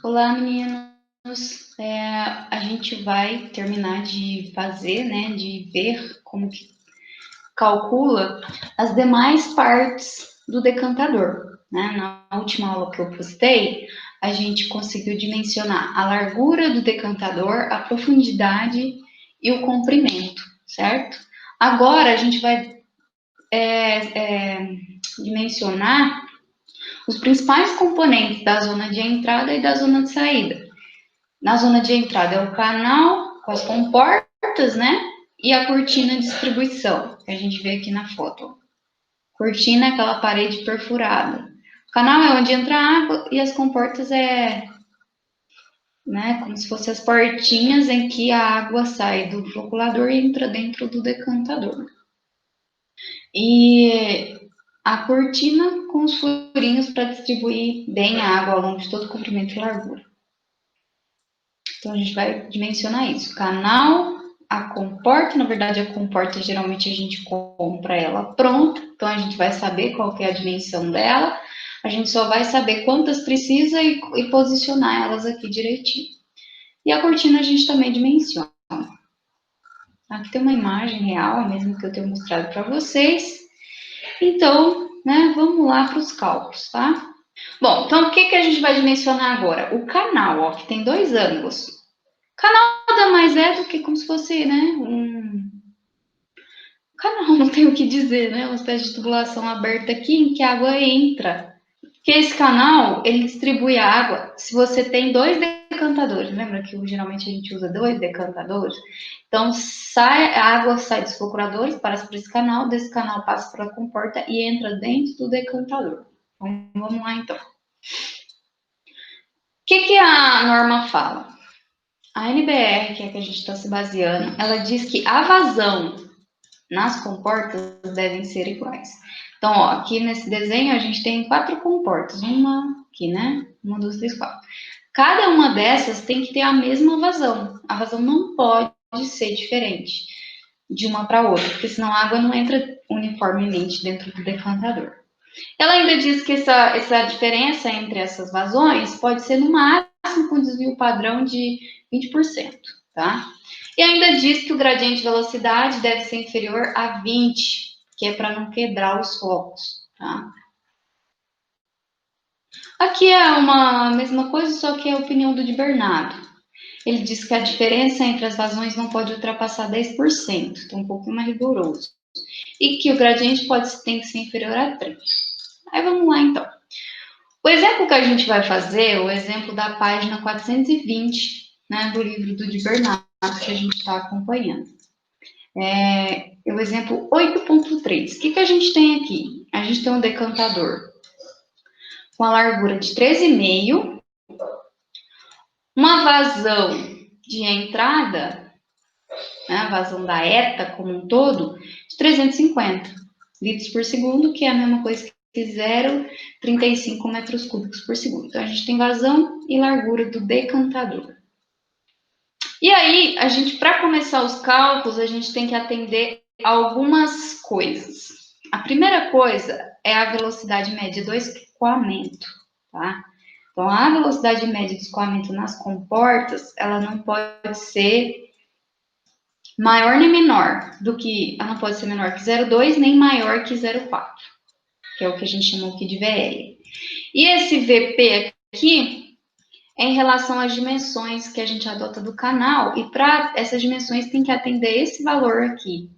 Olá, meninos. A gente vai terminar de fazer, né, de ver como que calcula as demais partes do decantador, né? Na última aula que eu postei, a gente conseguiu dimensionar a largura do decantador, a profundidade e o comprimento, certo? Agora a gente vai dimensionar os principais componentes da zona de entrada e da zona de saída. Na zona de entrada é o canal com as comportas, né? E a cortina de distribuição, que a gente vê aqui na foto. Cortina é aquela parede perfurada. O canal é onde entra a água e as comportas né, como se fossem as portinhas em que a água sai do floculador e entra dentro do decantador. E a cortina com os furinhos para distribuir bem a água ao longo de todo o comprimento e largura. Então, a gente vai dimensionar isso. Canal, a comporta, na verdade, a comporta, geralmente, a gente compra ela pronta. Então, a gente vai saber qual que é a dimensão dela. A gente só vai saber quantas precisa e posicionar elas aqui direitinho. E a cortina a gente também dimensiona. Aqui tem uma imagem real, mesmo que eu tenha mostrado para vocês. Então, né, vamos lá para os cálculos, tá? Bom, então o que a gente vai dimensionar agora? O canal, ó, que tem dois ângulos. Canal nada mais é do que como se fosse, né, canal, não tem o que dizer, né, uma espécie de tubulação aberta aqui em que a água entra. Porque esse canal, ele distribui a água, se você tem dois decantadores, lembra que geralmente a gente usa dois decantadores? Então, a água sai dos procuradores, passa por esse canal, desse canal passa pela comporta e entra dentro do decantador. Então, vamos lá, então. O que a norma fala? A NBR, que é a que a gente está se baseando, ela diz que a vazão nas comportas devem ser iguais. Então, ó, aqui nesse desenho a gente tem 4 comportas, uma aqui, né? 1, 2, 3, 4. Cada uma dessas tem que ter a mesma vazão. A vazão não pode ser diferente de uma para outra, porque senão a água não entra uniformemente dentro do decantador. Ela ainda diz que essa diferença entre essas vazões pode ser no máximo com desvio padrão de 20%, tá? E ainda diz que o gradiente de velocidade deve ser inferior a 20, que é para não quebrar os focos, tá? Aqui é uma mesma coisa, só que é a opinião do Di Bernardo. Ele diz que a diferença entre as vazões não pode ultrapassar 10%, então um pouco mais rigoroso. E que o gradiente tem que ser inferior a 30. Aí vamos lá, então. O exemplo que a gente vai fazer é o exemplo da página 420, né, do livro do Di Bernardo, que a gente está acompanhando. É o exemplo 8.3. O que a gente tem aqui? A gente tem um decantador com a largura de 13,5, uma vazão de entrada, né, a vazão da ETA como um todo, de 350 litros por segundo, que é a mesma coisa que 0,35 metros cúbicos por segundo. Então, a gente tem vazão e largura do decantador. E aí, a gente, para começar os cálculos, a gente tem que atender algumas coisas. A primeira coisa é a velocidade média do escoamento, tá? Então, a velocidade média de escoamento nas comportas, ela não pode ser maior nem menor do que, ela não pode ser menor que 0,2 nem maior que 0,4, que é o que a gente chama aqui de VL. E esse VP aqui é em relação às dimensões que a gente adota do canal, e para essas dimensões tem que atender esse valor aqui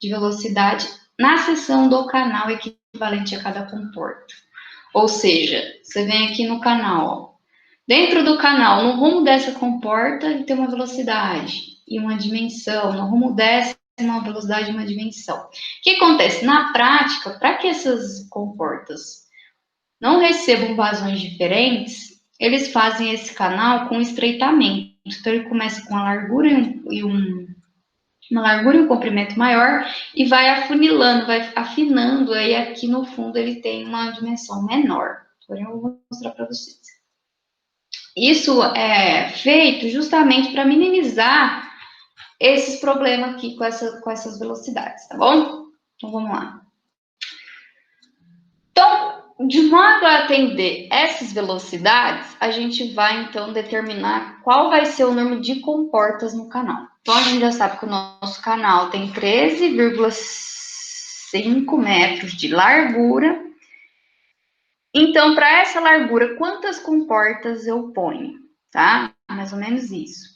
de velocidade na seção do canal equivalente a cada comporta. Ou seja, você vem aqui no canal, ó. Dentro do canal, no rumo dessa comporta, ele tem uma velocidade e uma dimensão. No rumo dessa, uma velocidade e uma dimensão. O que acontece? Na prática, para que essas comportas não recebam vazões diferentes, eles fazem esse canal com estreitamento. Então, ele começa com uma largura e um comprimento maior e vai afunilando, vai afinando. Aí, aqui no fundo, ele tem uma dimensão menor. Agora eu vou mostrar para vocês. Isso é feito justamente para minimizar esses problemas aqui com essas velocidades, tá bom? Então, vamos lá. Então, De modo a atender essas velocidades, a gente vai, então, determinar qual vai ser o número de comportas no canal. Então, a gente já sabe que o nosso canal tem 13,5 metros de largura. Então, para essa largura, quantas comportas eu ponho? Tá? Mais ou menos isso.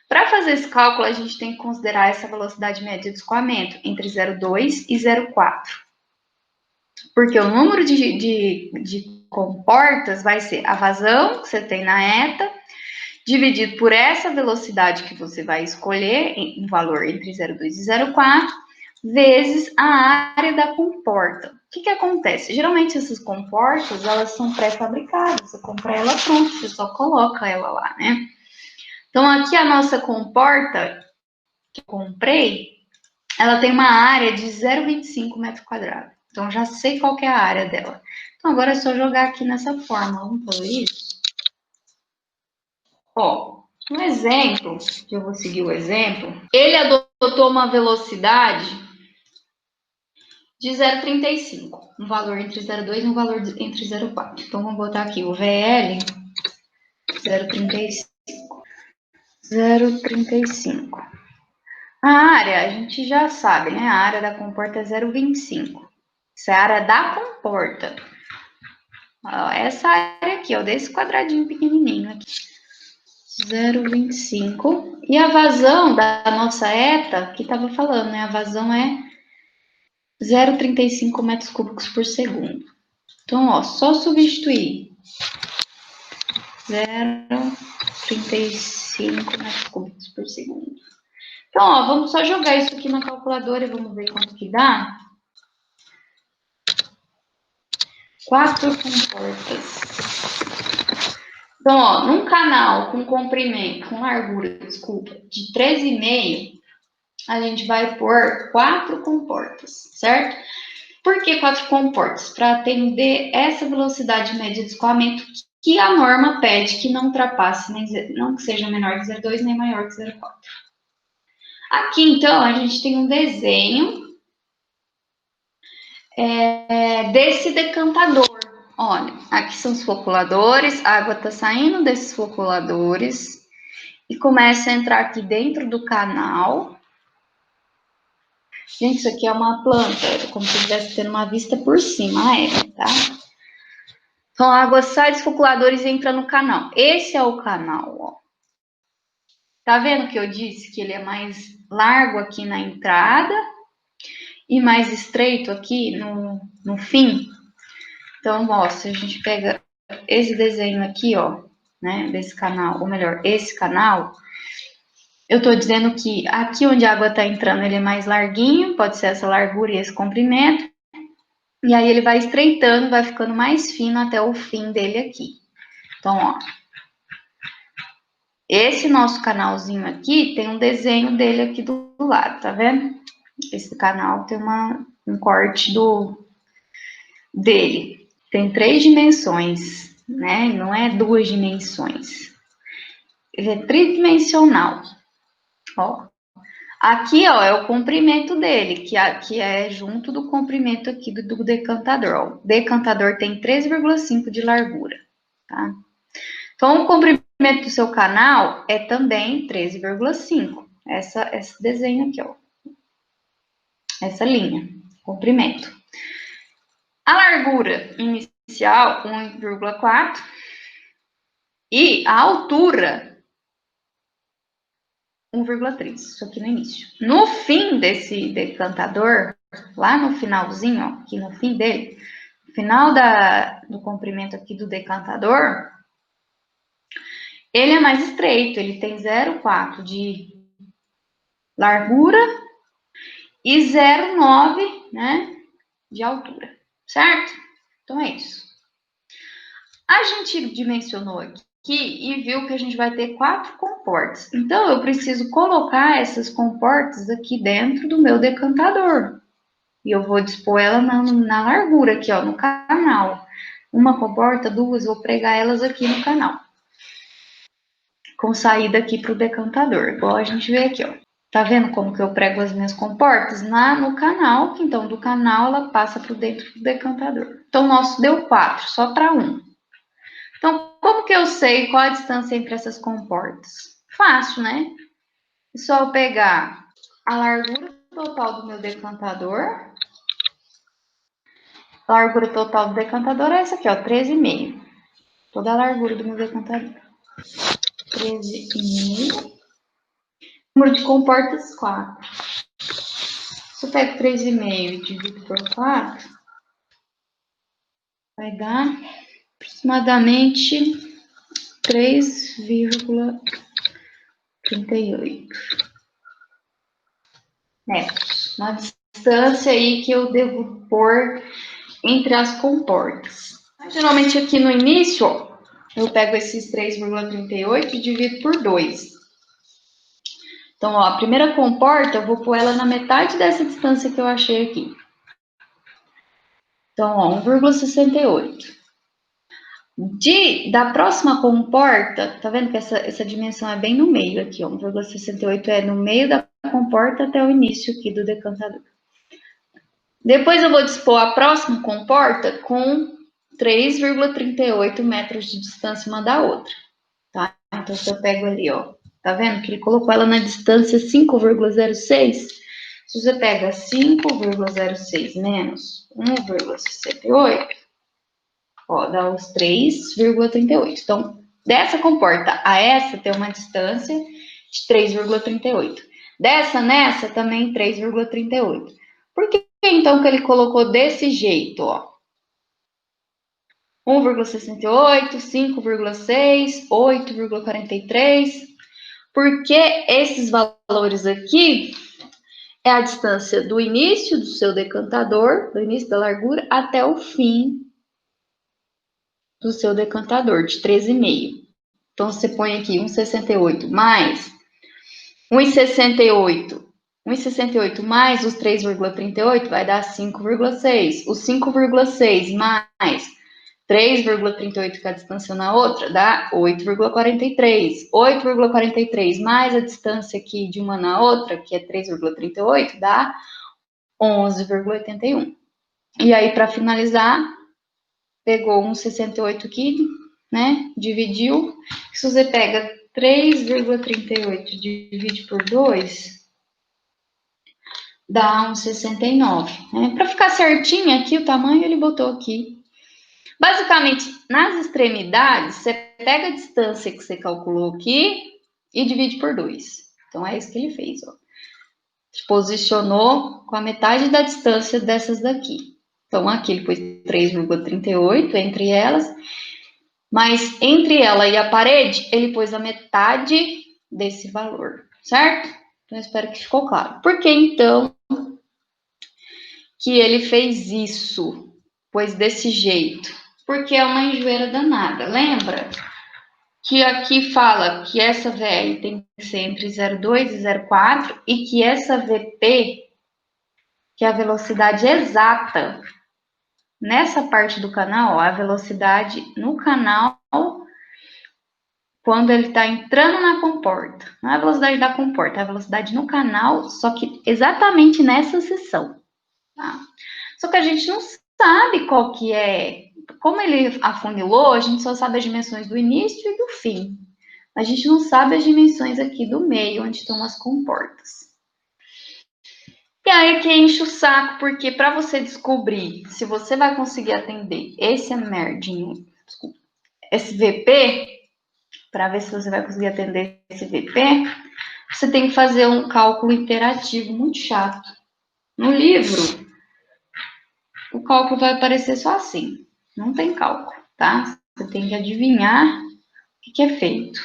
Para fazer esse cálculo, a gente tem que considerar essa velocidade média de escoamento entre 0,2 e 0,4. Porque o número de comportas vai ser a vazão que você tem na ETA, dividido por essa velocidade que você vai escolher, um valor entre 0,2 e 0,4, vezes a área da comporta. O que acontece? Geralmente essas comportas, elas são pré-fabricadas, você compra ela pronta, você só coloca ela lá, né? Então, aqui a nossa comporta que eu comprei, ela tem uma área de 0,25 metro quadrado. Então, já sei qual que é a área dela. Então, agora é só jogar aqui nessa forma. Vamos fazer isso? Ó, um exemplo, que eu vou seguir o exemplo, ele adotou uma velocidade de 0,35. Um valor entre 0,2 e um valor entre 0,4. Então, vamos botar aqui o VL 0,35. 0,35. A área, a gente já sabe, né? A área da comporta é 0,25. Isso é a área da comporta. Ó, essa área aqui, ó, desse quadradinho pequenininho aqui. 0,25. E a vazão da nossa ETA, que estava falando, né? A vazão é 0,35 metros cúbicos por segundo. Então, ó, só substituir 0,35 metros cúbicos por segundo. Então, ó, vamos só jogar isso aqui na calculadora e vamos ver quanto que dá. 4 comportas. Então, ó, num canal com comprimento, com largura, desculpa, de 13,5, a gente vai pôr 4 comportas, certo? Por que 4 comportas? Para atender essa velocidade média de escoamento que a norma pede que não ultrapasse, não que seja menor que 0,2 nem maior que 0,4. Aqui, então, a gente tem um desenho desse decantador. Olha, aqui são os foculadores, a água está saindo desses foculadores e começa a entrar aqui dentro do canal. Gente, isso aqui é uma planta, como se estivesse tendo uma vista por cima aérea, tá? Então, a água sai dos foculadores e entra no canal. Esse é o canal, ó. Tá vendo que eu disse que ele é mais largo aqui na entrada e mais estreito aqui no fim? Então, ó, se a gente pega esse desenho aqui, ó, né, desse canal, ou melhor, esse canal, eu tô dizendo que aqui onde a água tá entrando, ele é mais larguinho, pode ser essa largura e esse comprimento, e aí ele vai estreitando, vai ficando mais fino até o fim dele aqui. Então, ó, esse nosso canalzinho aqui tem um desenho dele aqui do lado, tá vendo? Esse canal tem um corte dele. Tem 3 dimensões, né? Não é 2 dimensões. Ele é tridimensional. Ó. Aqui, ó, é o comprimento dele, que é junto do comprimento aqui do decantador. Ó. O decantador tem 3,5 de largura, tá? Então, o comprimento do seu canal é também 13,5. Esse desenho aqui, ó. Essa linha, comprimento. A largura inicial, 1,4. E a altura, 1,3. Isso aqui no início. No fim desse decantador, lá no finalzinho, ó, aqui no fim dele, no final do comprimento aqui do decantador, ele é mais estreito, ele tem 0,4 de largura e 0,9, né, de altura, certo? Então é isso. A gente dimensionou aqui e viu que a gente vai ter 4 comportas. Então, eu preciso colocar essas comportas aqui dentro do meu decantador. E eu vou dispor ela na largura aqui, ó, no canal. Uma comporta, 2, vou pregar elas aqui no canal. Com saída aqui para o decantador, igual a gente vê aqui, ó. Tá vendo como que eu prego as minhas comportas? No canal, então do canal ela passa para dentro do decantador. Então, o nosso deu 4, só para 1. Então, como que eu sei qual a distância entre essas comportas? Fácil, né? É só eu pegar a largura total do meu decantador. A largura total do decantador é essa aqui, ó, 13,5. Toda a largura do meu decantador. 13,5. Número de comportas, 4. Se eu pego 3,5 e divido por 4, vai dar aproximadamente 3,38 metros. Uma distância aí que eu devo pôr entre as comportas. Geralmente aqui no início, ó, eu pego esses 3,38 e divido por 2. Então, ó, a primeira comporta, eu vou pôr ela na metade dessa distância que eu achei aqui. Então, ó, 1,68. Da próxima comporta, tá vendo que essa dimensão é bem no meio aqui, ó, 1,68 é no meio da comporta até o início aqui do decantador. Depois eu vou dispor a próxima comporta com 3,38 metros de distância uma da outra, tá? Então, se eu pego ali, ó, tá vendo que ele colocou ela na distância 5,06? Se você pega 5,06 menos 1,68, ó, dá os 3,38. Então, dessa comporta a essa tem uma distância de 3,38. Dessa nessa também 3,38. Por que então que ele colocou desse jeito, ó? 1,68, 5,6, 8,43. Porque esses valores aqui é a distância do início do seu decantador, do início da largura, até o fim do seu decantador, de 13,5. Então, você põe aqui 1,68 mais 1,68. 1,68 mais os 3,38 vai dar 5,6. Os 5,6 mais 3,38 que é a distância na outra, dá 8,43. 8,43 mais a distância aqui de uma na outra, que é 3,38, dá 11,81. E aí, para finalizar, pegou 1,68 aqui, né? Dividiu. Se você pega 3,38 e divide por 2, dá 1,69. Né? Para ficar certinho aqui, o tamanho ele botou aqui. Basicamente, nas extremidades, você pega a distância que você calculou aqui e divide por 2. Então, é isso que ele fez, ó. Posicionou com a metade da distância dessas daqui. Então, aqui ele pôs 3,38 entre elas, mas entre ela e a parede, ele pôs a metade desse valor, certo? Então, eu espero que ficou claro. Por que, então, que ele fez isso? Pois desse jeito. Porque é uma enjoeira danada. Lembra que aqui fala que essa VL tem que ser entre 0,2 e 0,4 e que essa VP, que é a velocidade exata, nessa parte do canal, ó, a velocidade no canal quando ele está entrando na comporta. Não é a velocidade da comporta, é a velocidade no canal, só que exatamente nessa seção. Tá? Só que a gente não sabe qual que é. Como ele afunilou, a gente só sabe as dimensões do início e do fim. A gente não sabe as dimensões aqui do meio, onde estão as comportas. E aí que enche o saco, porque para você descobrir se você vai conseguir atender esse merdinho, desculpa, esse VP, para ver se você vai conseguir atender esse VP, você tem que fazer um cálculo interativo muito chato. No livro, o cálculo vai aparecer só assim. Não tem cálculo, tá? Você tem que adivinhar o que é feito.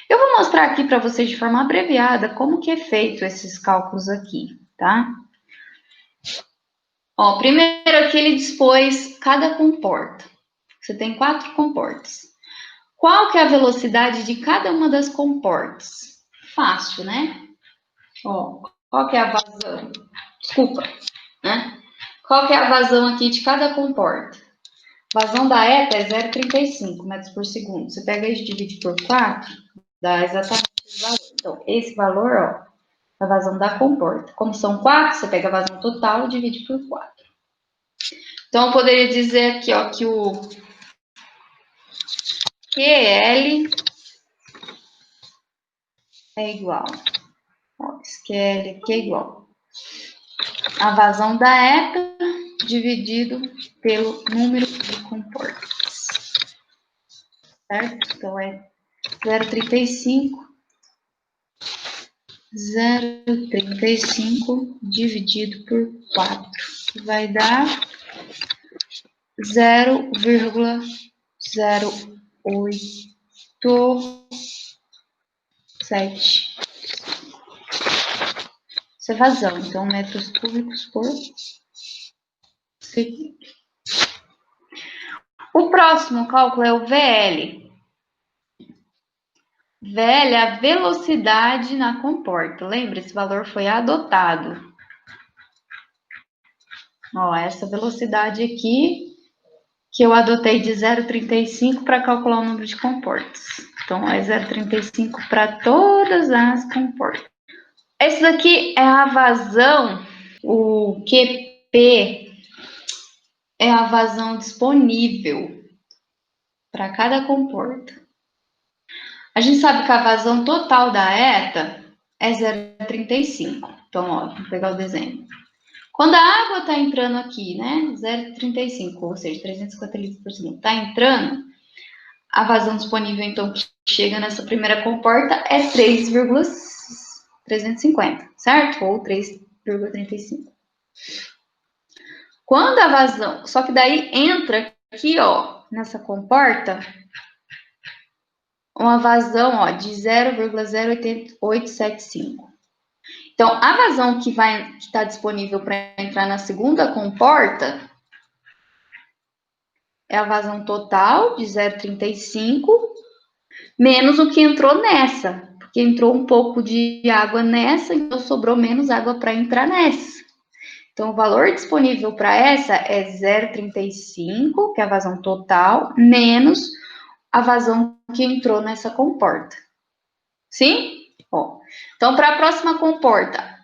Eu vou mostrar aqui para vocês de forma abreviada como que é feito esses cálculos aqui, tá? Ó, primeiro aqui ele dispôs cada comporta. Você tem 4 comportas. Qual que é a velocidade de cada uma das comportas? Fácil, né? Ó, qual que é a vazão? Desculpa, né? Qual que é a vazão aqui de cada comporta? Vazão da ETA é 0,35 metros por segundo. Você pega isso e divide por 4, dá exatamente esse valor. Então, esse valor, ó, A vazão da comporta. Como são 4, você pega a vazão total e divide por 4. Então, eu poderia dizer aqui, ó, que o QL é igual. Ó, esse QL aqui é igual a vazão da ETA dividido pelo número de comportas. Certo? Então, é 0,35 dividido por 4. Vai dar 0,087. Isso é vazão, então metros cúbicos por segundo. O próximo cálculo é o VL. VL é a velocidade na comporta. Lembra? Esse valor foi adotado. Ó, essa velocidade aqui, que eu adotei de 0,35 para calcular o número de comportas. Então, é 0,35 para todas as comportas. Esse daqui é a vazão, o QP é a vazão disponível para cada comporta. A gente sabe que a vazão total da ETA é 0,35. Então, ó, vamos pegar o desenho. Quando a água está entrando aqui, né, 0,35, ou seja, 350 litros por segundo, está entrando, a vazão disponível, então, que chega nessa primeira comporta é 3,350, certo? Ou 3,35. Quando a vazão, só que daí entra aqui, ó, nessa comporta, uma vazão, ó, de 0,0875. Então, a vazão que está disponível para entrar na segunda comporta é a vazão total de 0,35 menos o que entrou nessa, porque entrou um pouco de água nessa, então sobrou menos água para entrar nessa. Então, o valor disponível para essa é 0,35, que é a vazão total, menos a vazão que entrou nessa comporta. Sim? Ó, então, para a próxima comporta,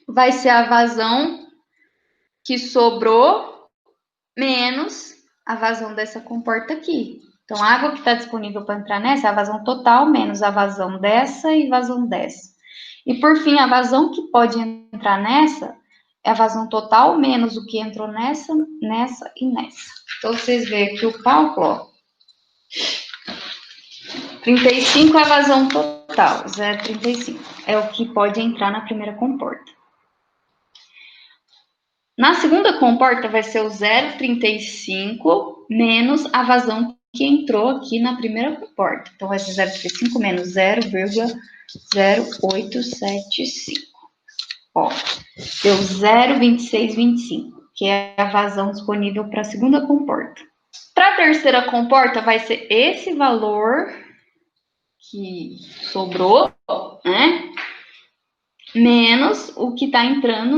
vai ser a vazão que sobrou menos a vazão dessa comporta aqui. Então, a água que está disponível para entrar nessa é a vazão total menos a vazão dessa e vazão dessa. E, por fim, a vazão que pode entrar nessa é a vazão total menos o que entrou nessa, nessa e nessa. Então, vocês veem aqui o cálculo, ó. 35 é a vazão total, 0,35. É o que pode entrar na primeira comporta. Na segunda comporta vai ser o 0,35 menos a vazão que entrou aqui na primeira comporta. Então, vai ser 0,35 menos 0,0875. Ó, deu 0,2625, que é a vazão disponível para a segunda comporta. Para a terceira comporta, vai ser esse valor que sobrou, né? Menos o que está entrando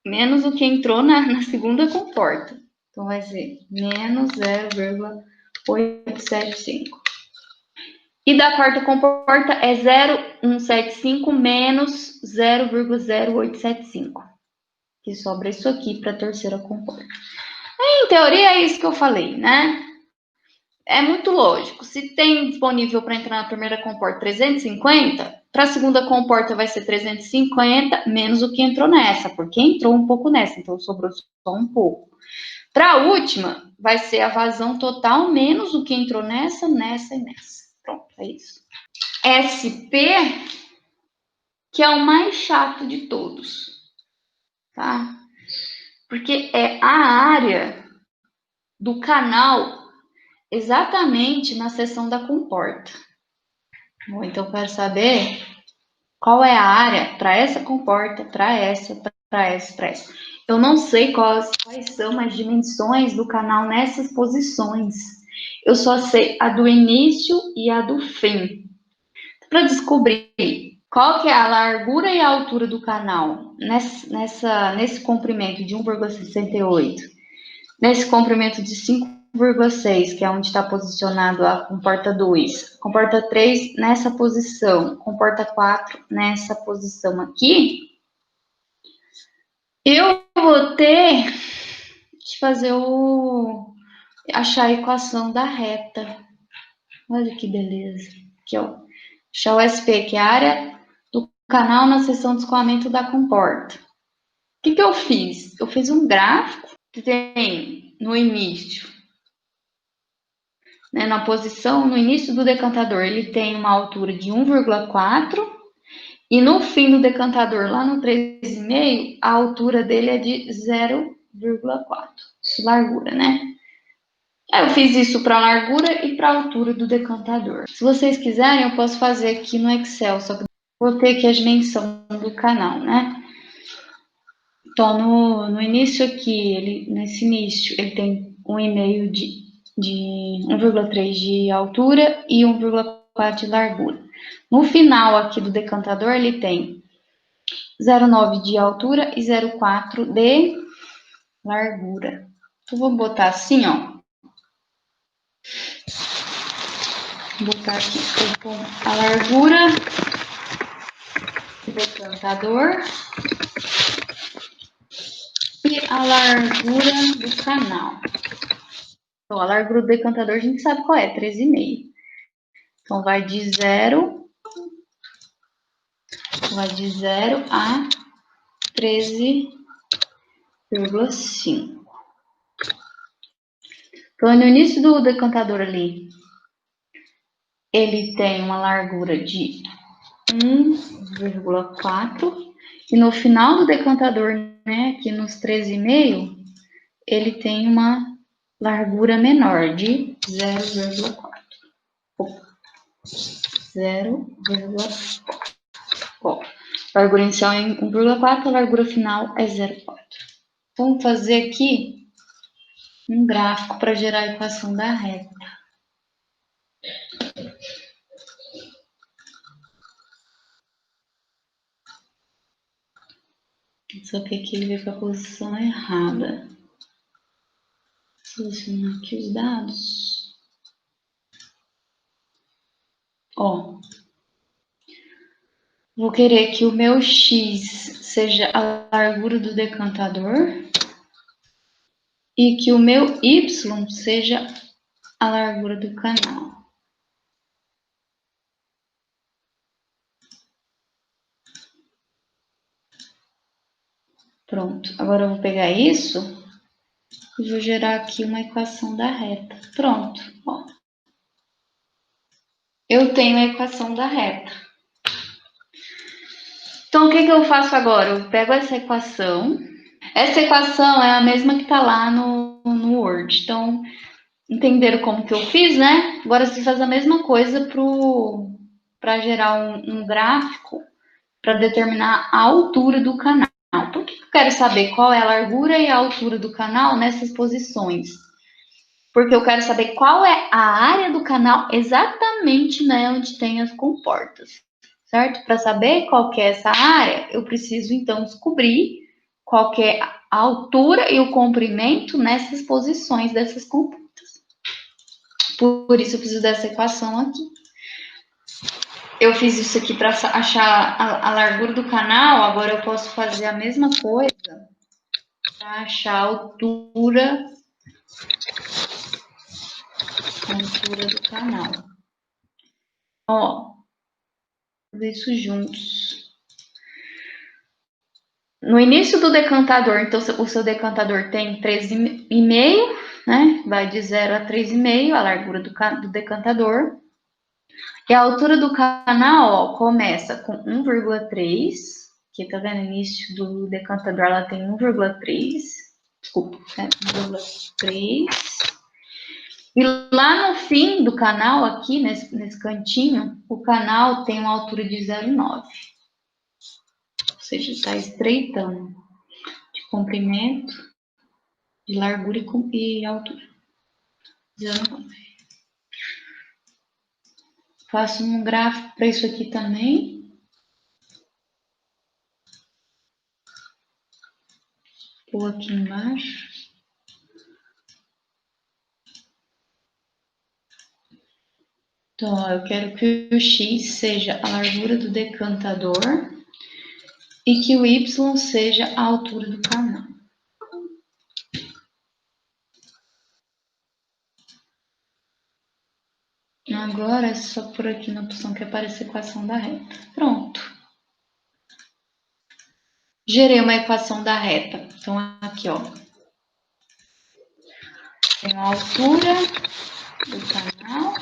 menos o que entrou na segunda comporta. Então, vai ser menos 0,875. E da quarta comporta é 0,175 menos 0,0875. Que sobra isso aqui para a terceira comporta. Em teoria, é isso que eu falei, né? É muito lógico. Se tem disponível para entrar na primeira comporta 350, para a segunda comporta vai ser 350 menos o que entrou nessa, porque entrou um pouco nessa, então sobrou só um pouco. Para a última, vai ser a vazão total menos o que entrou nessa, nessa e nessa. Pronto, é isso. SP, que é o mais chato de todos, tá? Porque é a área do canal exatamente na seção da comporta. Bom, então, eu quero saber qual é a área para essa comporta, para essa, para essa, para essa. Eu não sei quais são as dimensões do canal nessas posições. Eu só sei a do início e a do fim. Para descobrir qual que é a largura e a altura do canal nesse comprimento de 1,68, nesse comprimento de 5 1,6, que é onde está posicionado a comporta 2, comporta 3 nessa posição, comporta 4 nessa posição aqui, eu vou ter que fazer achar a equação da reta. Olha que beleza. Aqui, ó. Achar o SP, que é a área do canal na seção de escoamento da comporta. O que eu fiz? Eu fiz um gráfico que tem no início, né, na posição, no início do decantador, ele tem uma altura de 1,4 e no fim do decantador, lá no 3,5, a altura dele é de 0,4, largura, né? Eu fiz isso para a largura e para a altura do decantador. Se vocês quiserem, eu posso fazer aqui no Excel, só que vou ter aqui a dimensão do canal, né? Então, no início aqui, nesse início, ele tem 1,5 de 1,3 de altura e 1,4 de largura. No final aqui do decantador, ele tem 0,9 de altura e 0,4 de largura. Então, vou botar assim, ó. Vou botar aqui a largura do decantador e a largura do canal. Então, a largura do decantador a gente sabe qual é, 13,5. Então, vai de 0 a 13,5. Então, no início do decantador ali, ele tem uma largura de 1,4 e no final do decantador, né, aqui nos 13,5, ele tem uma largura menor de 0,4. 0,4. A largura inicial é 1,4, a largura final é 0,4. Vamos fazer aqui um gráfico para gerar a equação da reta. Só que aqui ele veio para a posição errada. Selecionar aqui os dados. Ó, vou querer que o meu X seja a largura do decantador e que o meu Y seja a largura do canal. Pronto, agora eu vou pegar isso e vou gerar aqui uma equação da reta. Pronto, ó. Eu tenho a equação da reta. Então, o que eu faço agora? Eu pego essa equação. Essa equação é a mesma que está lá no Word. Então, entenderam como que eu fiz, né? Agora você faz a mesma coisa para gerar um gráfico para determinar a altura do canal. Por que eu quero saber qual é a largura e a altura do canal nessas posições? Porque eu quero saber qual é a área do canal exatamente, né, onde tem as comportas, certo? Para saber qual que é essa área, eu preciso então descobrir qual que é a altura e o comprimento nessas posições dessas comportas. Por isso eu preciso dessa equação aqui. Eu fiz isso aqui para achar a largura do canal, agora eu posso fazer a mesma coisa para achar a altura do canal. Ó, fazer isso juntos. No início do decantador, então o seu decantador tem 13,5, né? Vai de 0 a 3,5 a largura do decantador. E a altura do canal, ó, começa com 1,3, que tá vendo? No início do decantador ela tem 1,3, desculpa, 1,3. E lá no fim do canal, aqui nesse cantinho, o canal tem uma altura de 0,9. Ou seja, está estreitando de comprimento, de largura e altura. 0,9. Faço um gráfico para isso aqui também. Vou aqui embaixo. Então, ó, eu quero que o x seja a largura do decantador e que o y seja a altura do canal. Agora é só por aqui na opção que aparece a equação da reta. Pronto. Gerei uma equação da reta. Então, aqui, ó. Tem a altura do canal.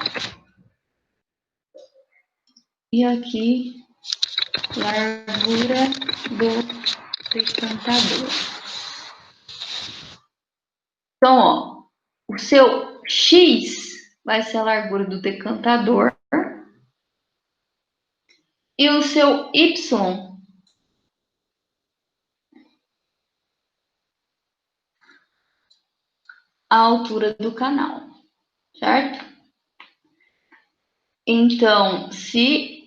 E aqui, largura do decantador. Então, ó, o seu x vai ser a largura do decantador e o seu y a altura do canal, certo? Então, se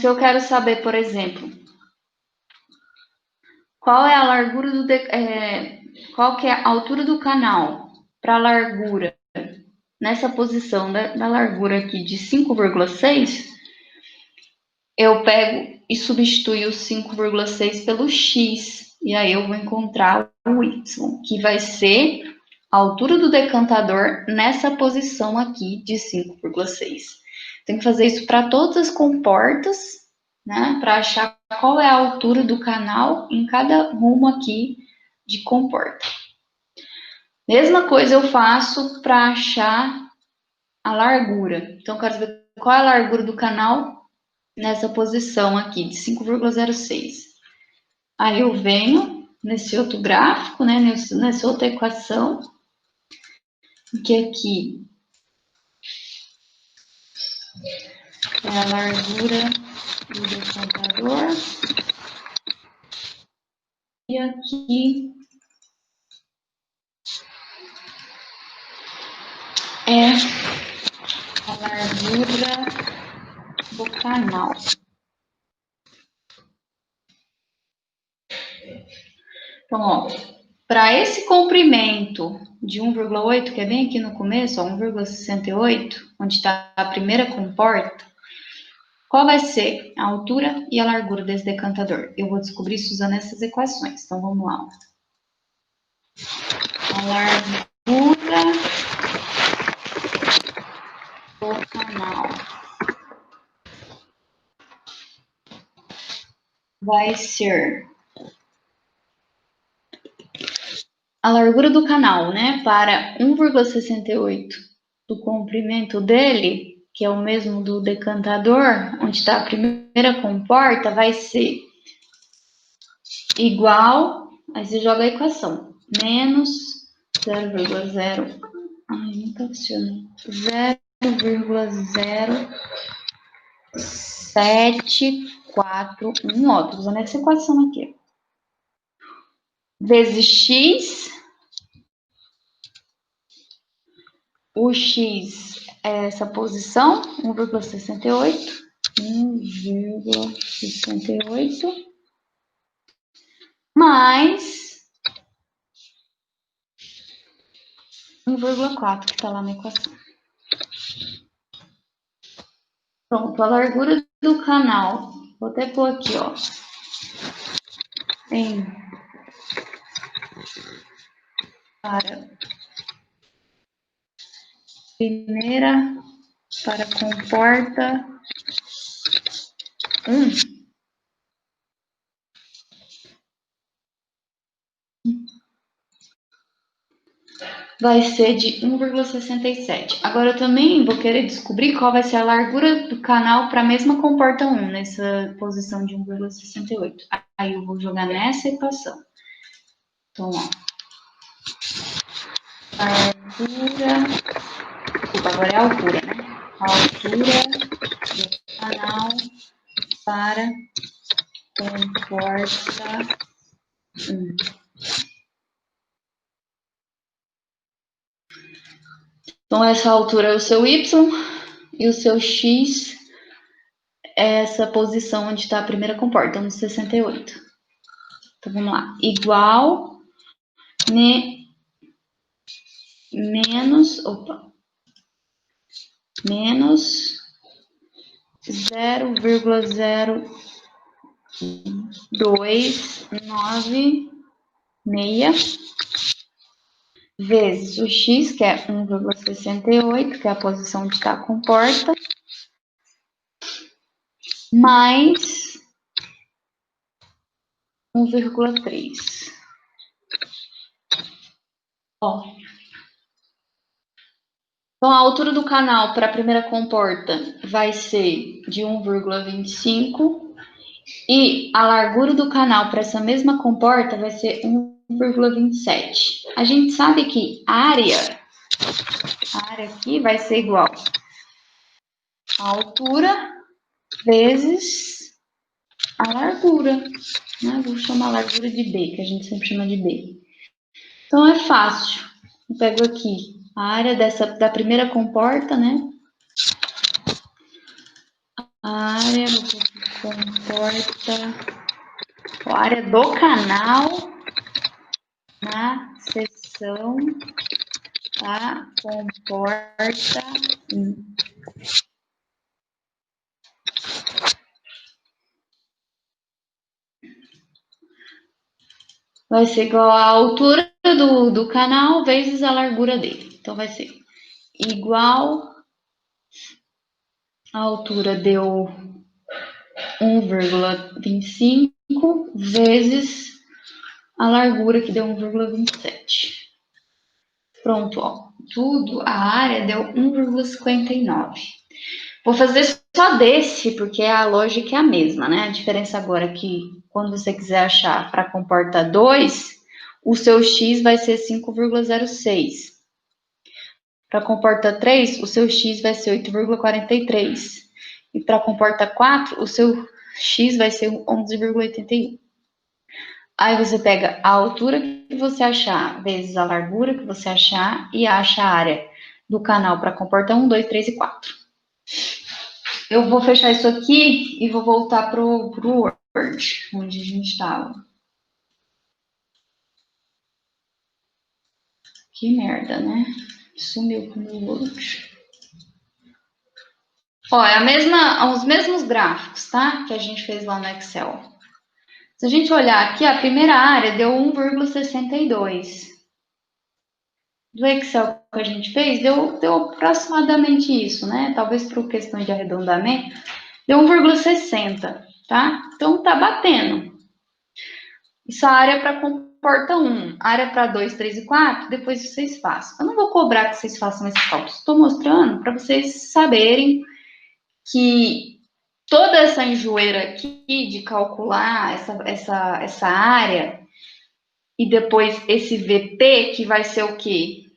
eu quero saber, por exemplo, qual é a largura qual que é a altura do canal para a largura nessa posição da largura aqui de 5,6, eu pego e substituo o 5,6 pelo x, e aí eu vou encontrar o y, que vai ser a altura do decantador nessa posição aqui de 5,6. Tem que fazer isso para todas as comportas, né, para achar qual é a altura do canal em cada rumo aqui de comporta. Mesma coisa eu faço para achar a largura. Então, eu quero saber qual é a largura do canal nessa posição aqui de 5,06. Aí eu venho nesse outro gráfico, né, nessa outra equação, que aqui é a largura do decantador e aqui é a largura do canal. Então, ó, para esse comprimento de 1,8, que é bem aqui no começo, ó, 1,68, onde está a primeira comporta, qual vai ser a altura e a largura desse decantador? Eu vou descobrir isso usando essas equações. Então, vamos lá. A largura do canal vai ser a largura do canal, né, para 1,68 do comprimento dele, que é o mesmo do decantador, onde está a primeira comporta, vai ser igual, aí você joga a equação, menos 0,0, ai, não tá funcionando, 0,0741, ó, tô usando essa equação aqui, vezes x, o x é essa posição, 1,68, 1,68, mais 1,4 que está lá na equação. Pronto, a largura do canal, vou até pôr aqui, ó, em para primeira, para comporta 1, vai ser de 1,67. Agora eu também vou querer descobrir qual vai ser a largura do canal para a mesma comporta 1, nessa posição de 1,68. Aí eu vou jogar nessa equação. Então, ó, largura, desculpa, agora é a altura, né? A altura do canal para comporta 1. Então, essa altura é o seu y e o seu x é essa posição onde está a primeira comporta, no 68. Então, vamos lá. Igual menos 0,0296 vezes o x, que é 1,68, que é a posição de estar com porta, mais 1,3. Ó. Então, a altura do canal para a primeira comporta vai ser de 1,25 e a largura do canal para essa mesma comporta vai ser 1,27. A gente sabe que a área aqui vai ser igual a altura vezes a largura, né? Vou chamar a largura de B, que a gente sempre chama de B. Então, é fácil. Eu pego aqui a área da primeira comporta, né? A área comporta, a área do canal na seção da comporta 1. Vai ser igual a altura do canal vezes a largura dele. Então, vai ser igual, a altura deu 1,25 vezes a largura, que deu 1,27. Pronto, ó. Tudo, a área deu 1,59. Vou fazer só desse, porque a lógica é a mesma, né? A diferença agora é que, quando você quiser achar para a comporta 2, o seu x vai ser 5,06. Para a comporta 3, o seu x vai ser 8,43. E para a comporta 4, o seu x vai ser 11,81. Aí você pega a altura que você achar vezes a largura que você achar e acha a área do canal para a comporta 1, 2, 3 e 4. Eu vou fechar isso aqui e vou voltar pro Word, onde a gente estava. Que merda, né? Sumiu com o meu Word. Ó, é os mesmos gráficos, tá? Que a gente fez lá no Excel. Se a gente olhar aqui, a primeira área deu 1,62. Do Excel que a gente fez, deu aproximadamente isso, né? Talvez por questão de arredondamento, deu 1,60, tá? Então, tá batendo. Isso é a área para comporta 1, área para 2, 3 e 4, depois vocês façam. Eu não vou cobrar que vocês façam esses cálculos, estou mostrando para vocês saberem que toda essa enjoeira aqui de calcular essa área e depois esse VP, que vai ser o quê?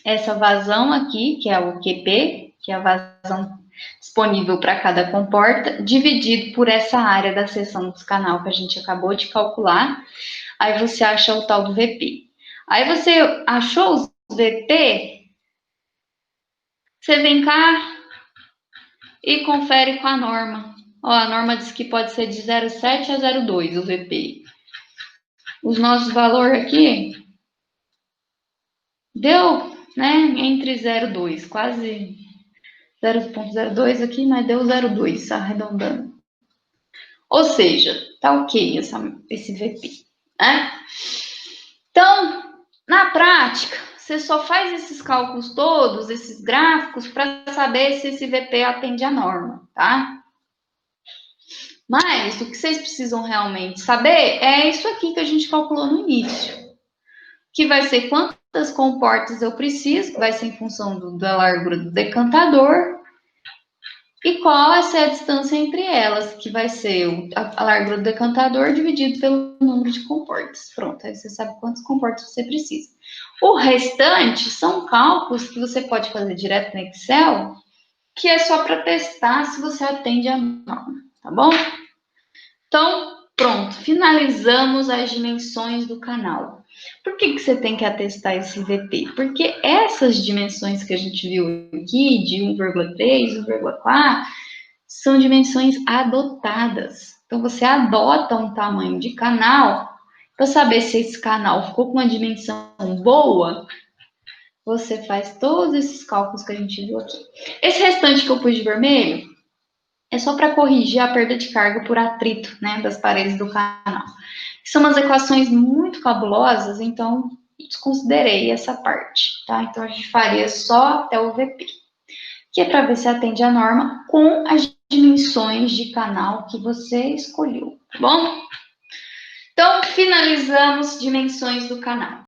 Essa vazão aqui, que é o QP, que é a vazão disponível para cada comporta, dividido por essa área da seção dos canal que a gente acabou de calcular. Aí você acha o tal do VP. Aí você achou os VP, você vem cá e confere com a norma. Ó, a norma diz que pode ser de 0,7 a 0,2 o VP. Os nossos valores aqui deu, né, entre 0,2, quase 0,02 aqui, mas deu 0,2, arredondando. Ou seja, tá ok esse VP, né? Então, na prática, você só faz esses cálculos todos, esses gráficos, para saber se esse VP atende à norma, tá? Mas o que vocês precisam realmente saber é isso aqui que a gente calculou no início, que vai ser quantas comportas eu preciso, que vai ser em função da largura do decantador, e qual vai ser a distância entre elas, que vai ser a largura do decantador dividido pelo número de comportas. Pronto, aí você sabe quantos comportas você precisa. O restante são cálculos que você pode fazer direto no Excel, que é só para testar se você atende a norma, tá bom? Então, pronto, finalizamos as dimensões do canal. Por que você tem que atestar esse VP? Porque essas dimensões que a gente viu aqui, de 1,3, 1,4, são dimensões adotadas. Então, você adota um tamanho de canal para saber se esse canal ficou com uma dimensão boa. Você faz todos esses cálculos que a gente viu aqui. Esse restante que eu pus de vermelho é só para corrigir a perda de carga por atrito, né, das paredes do canal. São umas equações muito cabulosas, então desconsiderei essa parte, tá? Então a gente faria só até o VP, que é para ver se atende a norma com as dimensões de canal que você escolheu, tá bom? Então finalizamos dimensões do canal.